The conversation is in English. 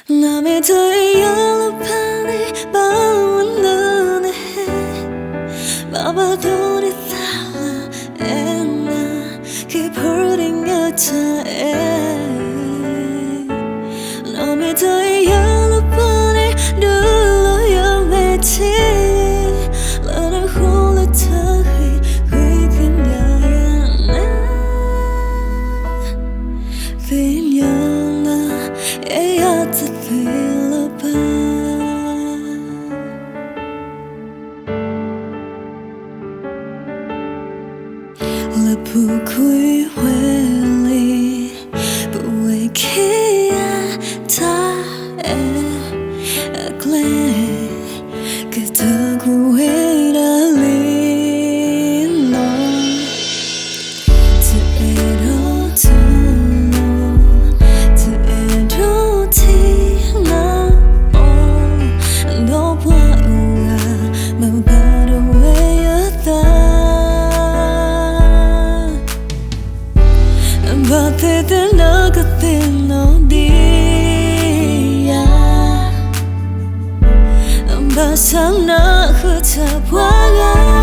남의 더위 연락하니 바운드네 바바돌이 달라 애나 keep your time 남의 더위 연락하니 눌러요 매치 너를 홀라타히 휘근야야 Vinyana eyata philapa Lepu kui weli Bwee kia ta akle Kitaku weda lino Te ero tu But the nothing no dia Basana huta wanga